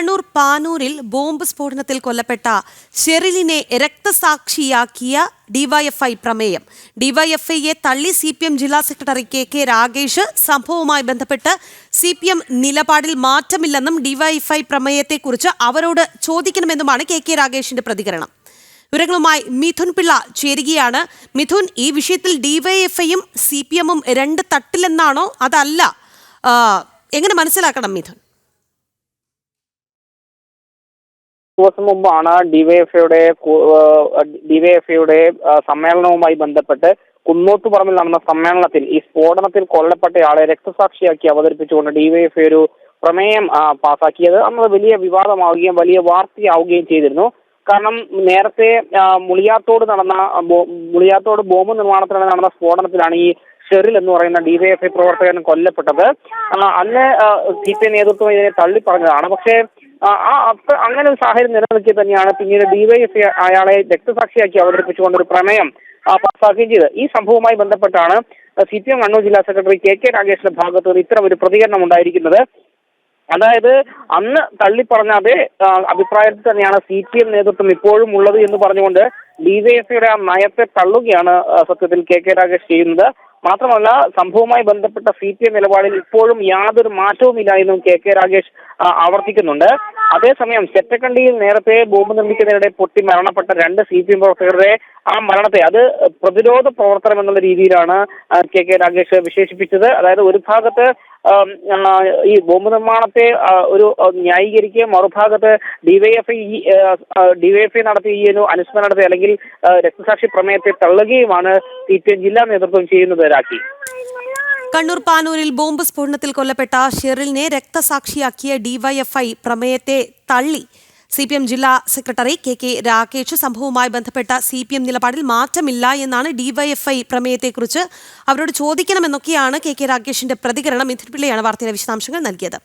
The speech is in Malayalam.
കണ്ണൂർ പാനൂരിൽ ബോംബ് സ്ഫോടനത്തിൽ കൊല്ലപ്പെട്ട ഷെറിലിനെ രക്തസാക്ഷിയാക്കിയ ഡിവൈഎഫ്ഐ പ്രമേയം. ഡിവൈഎഫ്ഐയെ തള്ളി സിപിഎം ജില്ലാ സെക്രട്ടറി കെ രാഗേഷ്. സംഭവവുമായി ബന്ധപ്പെട്ട് സിപിഎം നിലപാടിൽ മാറ്റമില്ലെന്നും ഡിവൈഎഫ്ഐ പ്രമേയത്തെക്കുറിച്ച് അവരോട് ചോദിക്കണമെന്നുമാണ് കെ രാഗേഷിന്റെ പ്രതികരണം. വിവരങ്ങളുമായി മിഥുൻ പിള്ള ചേരുകയാണ്. മിഥുൻ, ഈ വിഷയത്തിൽ ഡിവൈഎഫ്ഐയും സിപിഎമ്മും രണ്ട് തട്ടിലെന്നാണോ, അതല്ല, എങ്ങനെ മനസ്സിലാക്കണം മിഥുൻ? ദിവസം മുമ്പാണ് ഡിവൈഎഫ്ഐയുടെ സമ്മേളനവുമായി ബന്ധപ്പെട്ട് കുന്നോത്തുപറമ്പിൽ നടന്ന സമ്മേളനത്തിൽ ഈ സ്ഫോടനത്തിൽ കൊല്ലപ്പെട്ടയാളെ രക്തസാക്ഷിയാക്കി അവതരിപ്പിച്ചുകൊണ്ട് ഡിവൈഎഫ്ഐ ഒരു പ്രമേയം പാസാക്കിയത്. അന്ന് വലിയ വിവാദമാവുകയും വലിയ വാർത്തയാവുകയും ചെയ്തിരുന്നു. കാരണം നേരത്തെ മുളിയാത്തോട് ബോംബ് നിർമ്മാണത്തിനിടെ നടന്ന സ്ഫോടനത്തിലാണ് ഈ ഷെറിൽ എന്ന് പറയുന്ന ഡിവൈഎഫ്ഐ പ്രവർത്തകൻ കൊല്ലപ്പെട്ടത്. അന്ന് സിപിഐ നേതൃത്വം ഇതിനെ തള്ളിപ്പറഞ്ഞതാണ്. പക്ഷേ അങ്ങനെ ഒരു സാഹചര്യം നിലനിൽക്കെ തന്നെയാണ് പിന്നീട് ഡിവൈഎഫ്ഐ അയാളെ രക്തസാക്ഷിയാക്കി അവതരിപ്പിച്ചുകൊണ്ടൊരു പ്രമേയം പാസാക്കുകയും ചെയ്തത്. ഈ സംഭവവുമായി ബന്ധപ്പെട്ടാണ് സിപിഎം കണ്ണൂർ ജില്ലാ സെക്രട്ടറി കെ രാഗേഷിന്റെ ഭാഗത്ത് നിന്ന് ഇത്തരം ഒരു പ്രതികരണം ഉണ്ടായിരിക്കുന്നത്. അതായത് അന്ന് തള്ളിപ്പറഞ്ഞ അതേ അഭിപ്രായത്തിൽ തന്നെയാണ് സിപിഎം നേതൃത്വം ഇപ്പോഴും ഉള്ളത് എന്ന് പറഞ്ഞുകൊണ്ട് ഡിവൈഎഫ്ഐയുടെ ആ നയത്തെ തള്ളുകയാണ് സത്യത്തിൽ കെ രാഗേഷ് ചെയ്യുന്നത്. മാത്രമല്ല, സംഭവവുമായി ബന്ധപ്പെട്ട സിപിഎം നിലപാടിൽ ഇപ്പോഴും യാതൊരു മാറ്റവുമില്ല എന്നും കെ രാഗേഷ് ആവർത്തിക്കുന്നുണ്ട്. അതേസമയം ചെറ്റക്കണ്ടിയിൽ നേരത്തെ ബോംബ് നിർമ്മിക്കുന്നതിനിടെ പൊട്ടി മരണപ്പെട്ട രണ്ട് സിപിഎം പ്രവർത്തകരുടെ ആ മരണത്തെ അത് പ്രതിരോധ പ്രവർത്തനം എന്നുള്ള രീതിയിലാണ് കെ രാഗേഷ് വിശേഷിപ്പിച്ചത്. അതായത് ഒരു ഭാഗത്ത് ഈ ബോംബ് നിർമ്മാണത്തെ ഒരു ന്യായീകരിക്കുകയും മറുഭാഗത്ത് ഡിവൈഎഫ്ഐ നടത്തിയ ഈ ഒരു അനുസ്മരണത്തെ അല്ലെങ്കിൽ രക്തസാക്ഷി പ്രമേയത്തെ തള്ളുകയുമാണ് സിപിഎം ജില്ലാ നേതൃത്വം ചെയ്യുന്നത്. രാഖി, കണ്ണൂർ പാനൂരിൽ ബോംബ് സ്ഫോടനത്തിൽ കൊല്ലപ്പെട്ട ഷെറിലിനെ രക്തസാക്ഷിയാക്കിയ ഡിവൈഎഫ്ഐ പ്രമേയത്തെ തള്ളി സിപിഎം ജില്ലാ സെക്രട്ടറി കെ രാഗേഷ്. സംഭവവുമായി ബന്ധപ്പെട്ട സിപിഎം നിലപാടിൽ മാറ്റമില്ല എന്നാണ് ഡിവൈഎഫ്ഐ പ്രമേയത്തെക്കുറിച്ച് അവരോട് ചോദിക്കണമെന്നൊക്കെയാണ് കെ രാഗേഷിന്റെ പ്രതികരണം. മിഥുൻ പിള്ളയാണ് വാർത്തയിലെ വിശദാംശങ്ങൾ നൽകിയത്.